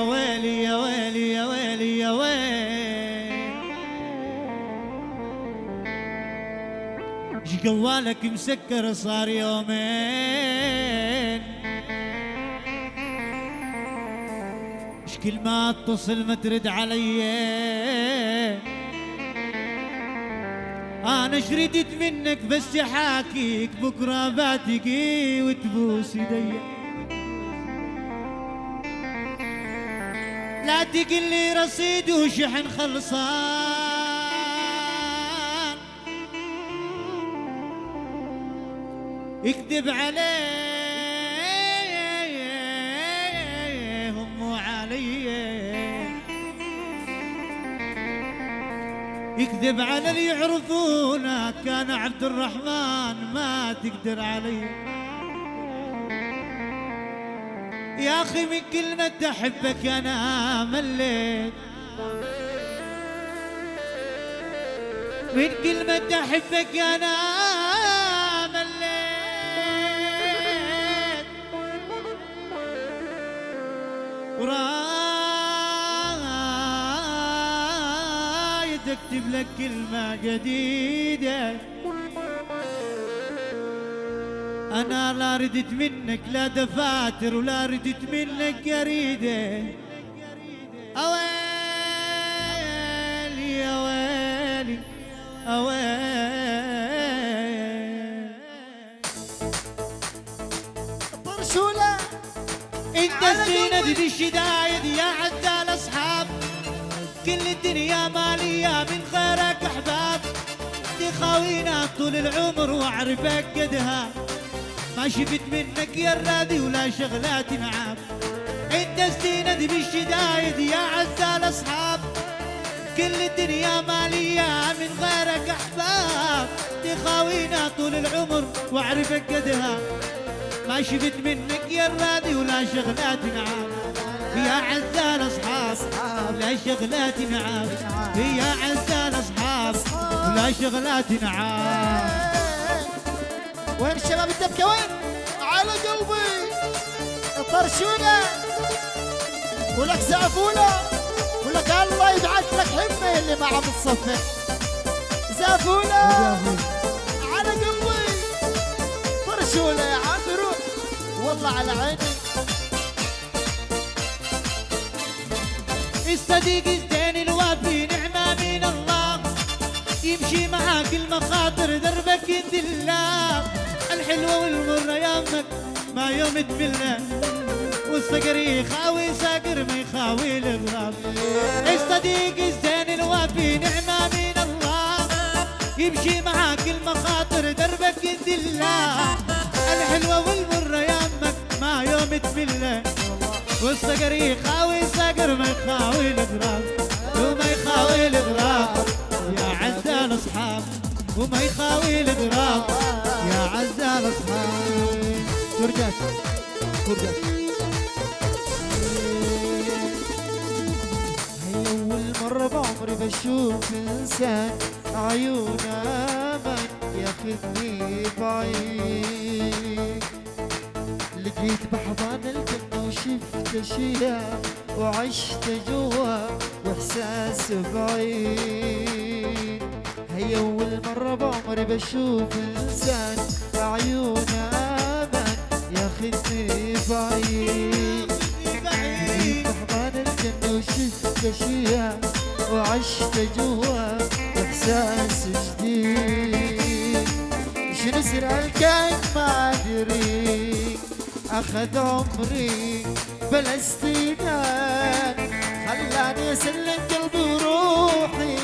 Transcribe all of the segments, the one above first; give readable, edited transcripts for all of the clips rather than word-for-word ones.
ويلي يا ويلي يا ويلي يا ويلي، ايش قوالك مسكر صار يومين، ايش كل ما اتصل ما ترد علي، انا شردت منك بس حاكيك بكره باتقي وتبوس يدي، لا تقل لي رصيد وشحن خلصان، اكذب عليهم وعلي، يكذب على اللي يعرفونك، كان عبد الرحمن ما تقدر علي، يا اخي من كلمة احبك انا مليت، من كلمة احبك انا مليت، ورايد اكتب لك كلمة جديدة، أنا لا ردت منك لا دفاتر ولا ردت منك جريدة، أويلي يا ويلي أويلي، طرشولة انت الزينة دي الشدايد يا عزال أصحاب، كل الدنيا مالية من خيرك أحباب، تخاوينا طول العمر وأعرفك قدها، ما شفت منك يا الرادي ولا شغلات معاك، انت الزينة بالشدايد يا عزال اصحاب، كل الدنيا مالية من غيرك احباب، تخاوينا طول العمر واعرفك قدها، ما شفت منك يا الرادي ولا شغلات معاك، يا عزال اصحاب ولا شغلات معاك، يا عزال اصحاب ولا شغلات معاك. وين الشباب الدبكة وين؟ على قلبي طرشولة ولك زعفولة ولك الله يبعث لك حمة اللي ما عم تصفق، زعفولة على قلبي طرشولة يا عم روح والله على عيني. الصديق الزين الوافي نعمة من الله، يمشي معاك المخاطر دربك يدله، الحلوة والمرة يامك ما يوم تمله، والصقر يخاوي صقر ما يخاوي الغراب، الصديق الزين الوافي نعمة من الله، يمشي معاك المخاطر دربك يدله، الحلوة والمرة يامك ما يوم تمله، والصقر يخاوي صقر ما يخاوي الغراب، وما يخاوي الغراب يا عزال اصحاب، وما يخاوي الغراب يا عزال اصحاب. فرجات فرجات هي اول مرة بعمري بشوف انسان عيونه من ياخذني بعيد، لقيت بحضان الجنة وشفت اشياء وعشت جوا واحساس بعيد، هي اول مرة بعمري بشوف انسان عيونه من ياخذني بعيد، لقيت بحضان الجنة وشفت اشياء وعشت جوا واحساس جديد، شنو سر الكون ما ادري، اخذ عمري بلا استئذان، خلاني اسلم قلبي وروحي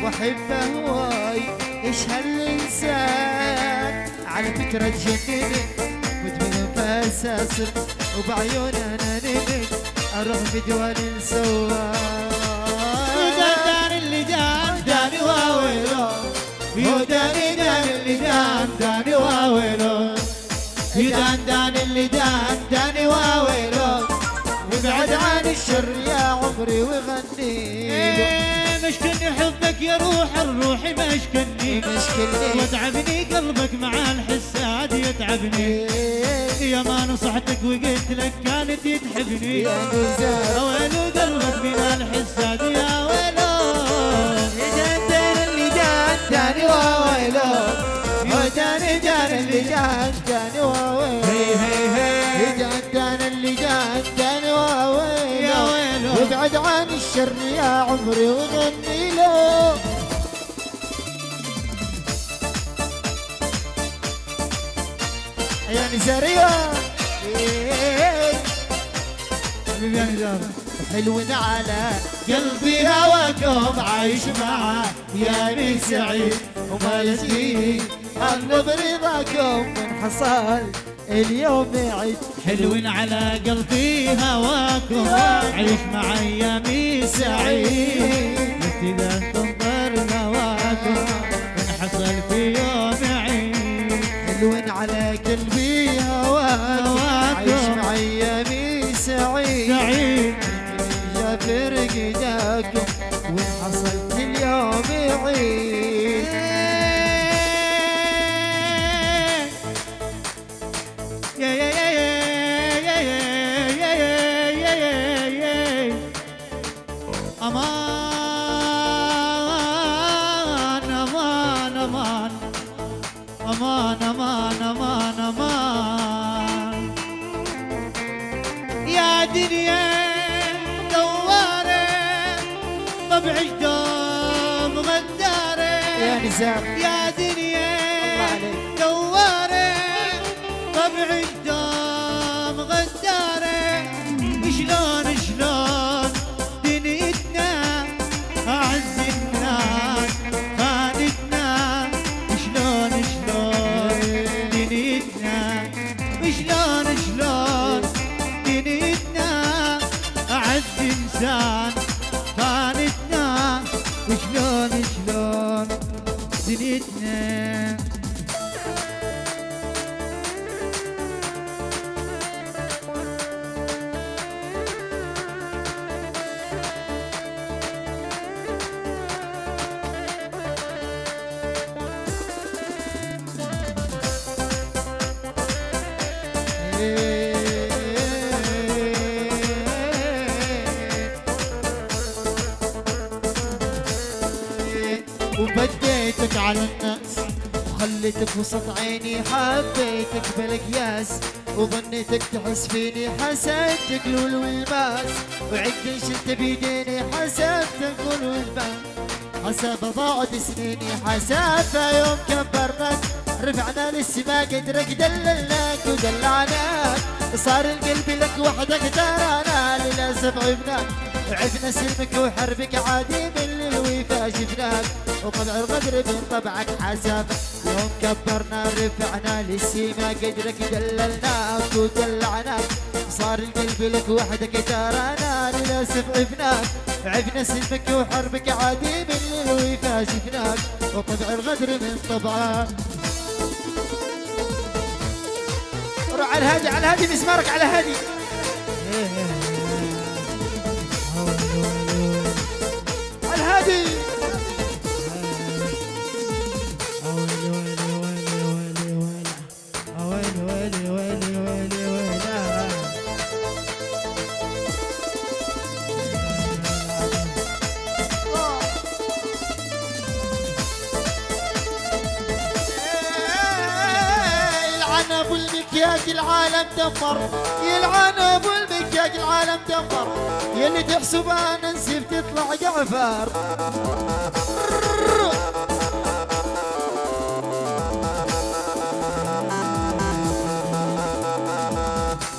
واحبه هواي، ايش هالانسان على فكرة تجنني مدمن فاساسر، وبعيون انا نمت اروح بدوان السواد، دان اللي داني واويلو، داني اللي داني واويلو، دان اللي داني واويلو، وابعد عن الشر يا عمري وغني مشكلني حبك يا روح الروح مشكلني وتعبني قلبك مع الحساد يتعبني يا ما نصحتك وقلت لك كانت تحبني يا ويلو قلبك من الحساد يا ويلو جان اللي جاني وويلو جان اللي جاني وويلو جان اللي جاني وويلو وابعد عن الشر يا عمري وغني له يا نزارية حبيبي يا نزار حلوين على قلبي هواكم عايش معاه يا سعيد وما يسقيه أنا برضاكم من حصل اليوم عيد حلوين على قلبي هواكم عيش مع ايامي سعيد اذا تنظر هواكم من حصل في يوم عيد حلوين على قلبي هواكم عيش مع ايامي سعيد يا فرق ايداكم وين حصلت اليوم عيد أمان أمان أمان أمان يا دنيا دوارة طبعك دوم غدارة يا نزار يا دنيا دوارة طبعك دوم غدارة شلون شلون دنيتنا أعز الناس خانتنا شلون دنيتنا شلون دنيتنا أعز إنسان خانتنا شلون دنيتنا وبديتك على الناس وخليتك وسط عيني حبيتك بالقياس وظنيتك تحس فيني حسبتك لول والماس وعقد شلت بيديني حسبتك لول والماس حسب ضاعت سنيني حسب يوم كبرناك رفعنا للسما قدرك دللناك ودلعناك صار القلب لك وحدك ترانا للاسف عبناك عفنا سلمك وحربك عادي من الوفا شفناك وطبع الغدر من طبعك حسب يوم كبرنا رفعنا للسما قدرك دللناك ودلعناك صار القلب لك وحدك ترانا للاسف عفناك عفنا سلمك وحربك عادي من الوفا شفناك وطبع الغدر من طبعك روح على الهادي على الهادي مسمارك على الهادي على الهادي يلعن ابو المكياج العالم دمر يلعن ابو المكياج العالم دمر يلي تحسب انا نسيب تطلع جعفر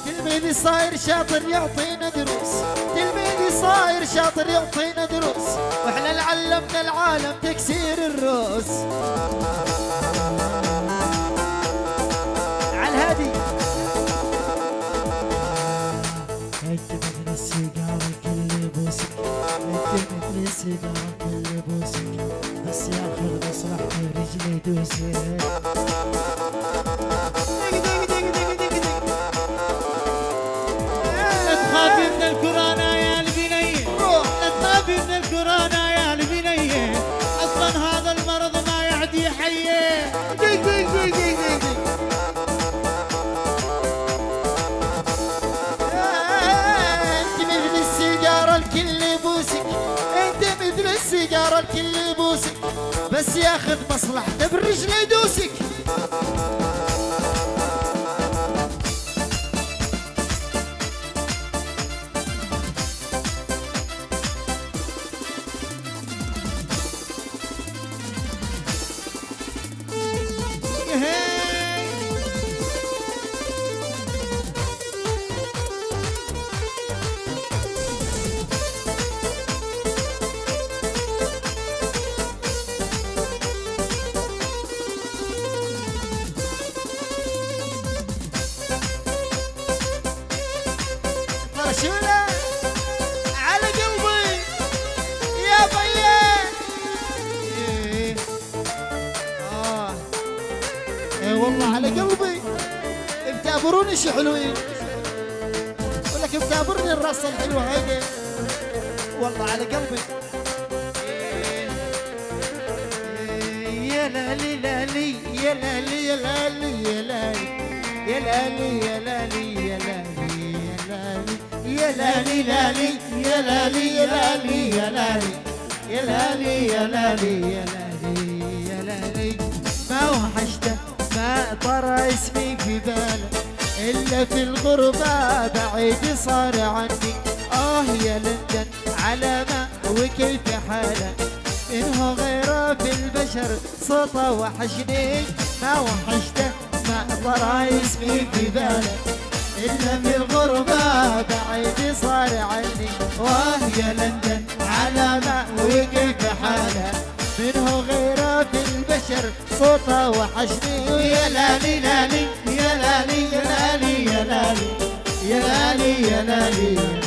تلميذي صاير شاطر يعطينا دروس تلميذي صاير شاطر يعطينا دروس واحنا اللي علمنا العالم تكسير الروس على الهادي انت مثل السيجاره كل بوسك انت مثل السيجاره كل بوسك بس ياخذ مصلحتي رجلي دوسك لا تخافي من الكورونا يا البنية لا تخافي من الكورونا يا البنية السيجارة الكل يبوسك، بس ياخذ مصلحته بالرجل يدوسك. فرشوله على قلبي يا بيان. ايه والله على قلبي، بتعبروني شو حلوين، ولك بتعبرني الرصه الحلوه هيدي والله على قلبي. يا لالي لالي يا لالي يا لالي يا لالي يا لالي يا لالي يا لالي يا لالي لالي يا لالي يا لالي يا لالي يا لالي يا لالي يا لالي يا لالي. ما وحشته ما طرى اسمي في باله، إلا في الغربة بعيد صار عني. يا لندن على ما وكيف حاله، إنه غيره في البشر صوته وحشني. ما وحشته ما طرى اسمي في باله، إلا في الغربة بعيد صار عني. يا لندن على ما وكيف حاله، منه غيره في البشر صوته وحشني. يا لالي لالي يا لالي يا لالي يا لالي يا لالي يا لالي